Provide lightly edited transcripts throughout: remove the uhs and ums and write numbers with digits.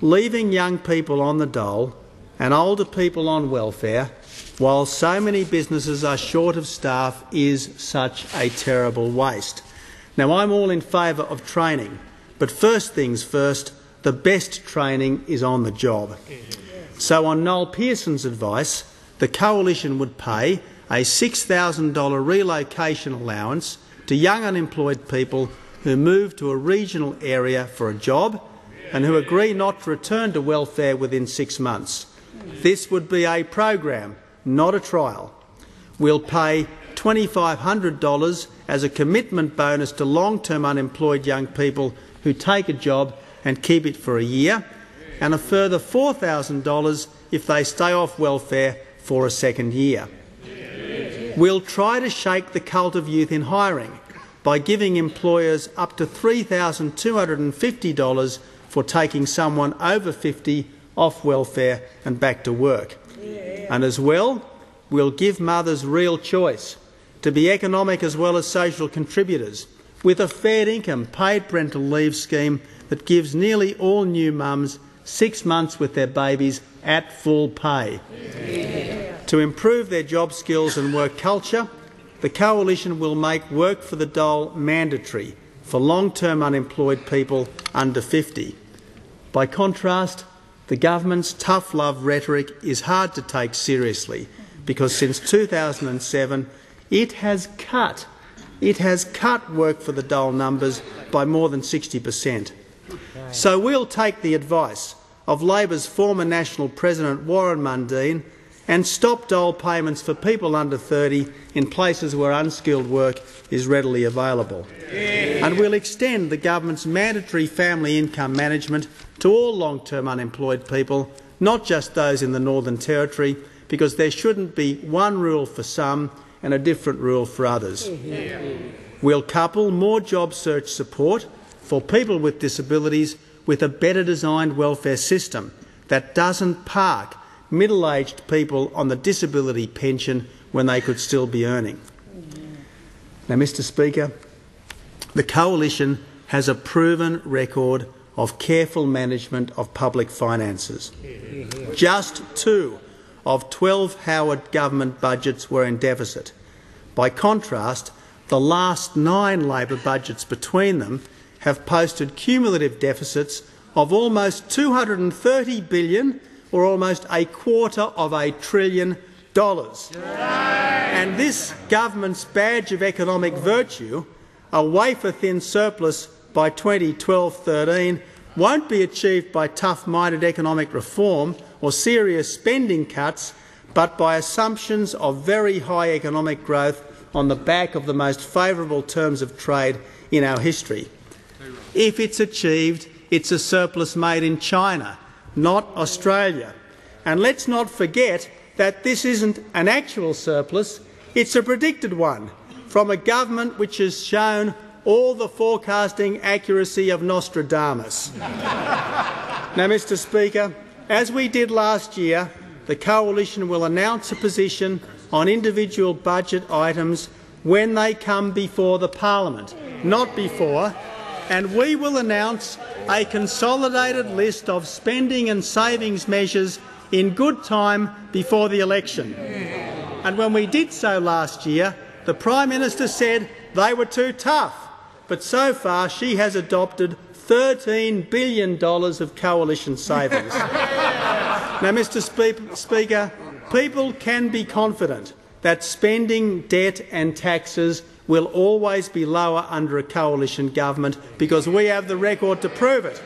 leaving young people on the dole and older people on welfare while so many businesses are short of staff is such a terrible waste. Now, I'm all in favour of training, but first things first, the best training is on the job. So on Noel Pearson's advice, the Coalition would pay a $6,000 relocation allowance to young unemployed people who move to a regional area for a job and who agree not to return to welfare within 6 months. This would be a program, not a trial. We'll pay $2,500 as a commitment bonus to long-term unemployed young people who take a job and keep it for a year, and a further $4,000 if they stay off welfare for a second year. We'll try to shake the cult of youth in hiring by giving employers up to $3,250 for taking someone over 50 off welfare and back to work. And as well, we'll give mothers real choice to be economic as well as social contributors with a fair income paid parental leave scheme that gives nearly all new mums 6 months with their babies at full pay. To improve their job skills and work culture, the Coalition will make work for the dole mandatory for long-term unemployed people under 50. By contrast, the government's tough love rhetoric is hard to take seriously because since 2007 it has cut work for the dole numbers by more than 60%. So we'll take the advice of Labor's former National President Warren Mundine and stop dole payments for people under 30 in places where unskilled work is readily available. And we'll extend the government's mandatory family income management to all long-term unemployed people, not just those in the Northern Territory, because there shouldn't be one rule for some and a different rule for others. We'll couple more job search support for people with disabilities with a better designed welfare system that doesn't park middle-aged people on the disability pension when they could still be earning. Now, Mr Speaker, the Coalition has a proven record of careful management of public finances. Just 2 of 12 Howard government budgets were in deficit. By contrast, the last 9 Labor budgets between them have posted cumulative deficits of almost $230 billion, or almost $250 billion. And this government's badge of economic virtue, a wafer-thin surplus by 2012-13, won't be achieved by tough-minded economic reform or serious spending cuts, but by assumptions of very high economic growth on the back of the most favourable terms of trade in our history. If it's achieved, it's a surplus made in China, not Australia. And let's not forget that this isn't an actual surplus, it's a predicted one from a government which has shown all the forecasting accuracy of Nostradamus. Now, Mr Speaker, as we did last year, the Coalition will announce a position on individual budget items when they come before the Parliament, not before, and we will announce a consolidated list of spending and savings measures in good time before the election. And when we did so last year, the Prime Minister said they were too tough, but so far she has adopted $13 billion of Coalition savings. Now, Mr Speaker, people can be confident that spending, debt and taxes will always be lower under a Coalition government because we have the record to prove it.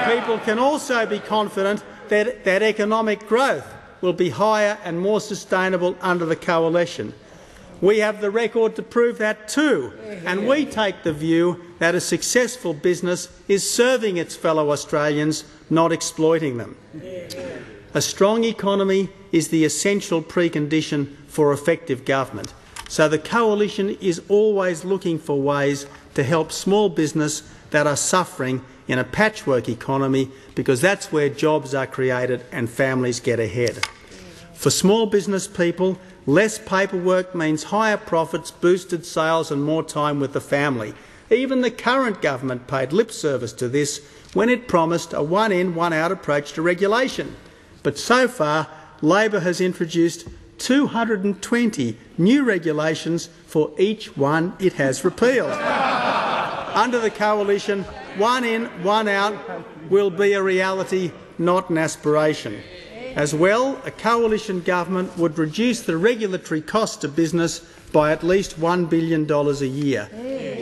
People can also be confident that economic growth will be higher and more sustainable under the Coalition. We have the record to prove that too, and we take the view that a successful business is serving its fellow Australians, not exploiting them. A strong economy is the essential precondition for effective government, so the Coalition is always looking for ways to help small business that are suffering in a patchwork economy, because that's where jobs are created and families get ahead. For small business people, less paperwork means higher profits, boosted sales and more time with the family. Even the current government paid lip service to this when it promised a one-in, one-out approach to regulation. But so far, Labor has introduced 220 new regulations for each one it has repealed. Under the Coalition, one in, one out will be a reality, not an aspiration. As well, a Coalition government would reduce the regulatory cost to business by at least $1 billion a year.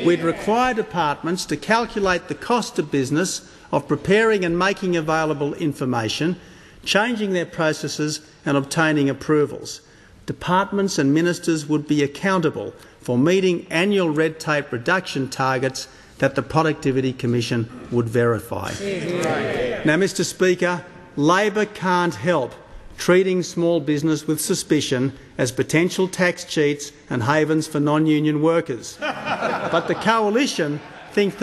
We'd require departments to calculate the cost to business of preparing and making available information, changing their processes and obtaining approvals. Departments and ministers would be accountable for meeting annual red tape reduction targets that the Productivity Commission would verify. Now, Mr Speaker, Labor can't help treating small business with suspicion as potential tax cheats and havens for non-union workers. But the Coalition thinks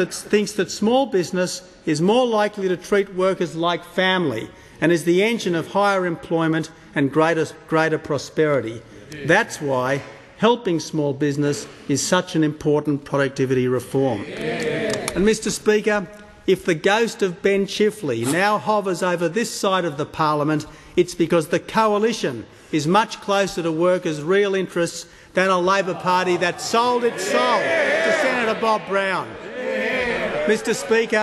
that small business is more likely to treat workers like family and is the engine of higher employment and greater prosperity. That's why helping small business is such an important productivity reform. And Mr Speaker, if the ghost of Ben Chifley now hovers over this side of the parliament, it's because the Coalition is much closer to workers' real interests than a Labor Party that sold its soul to Senator Bob Brown. Mr Speaker,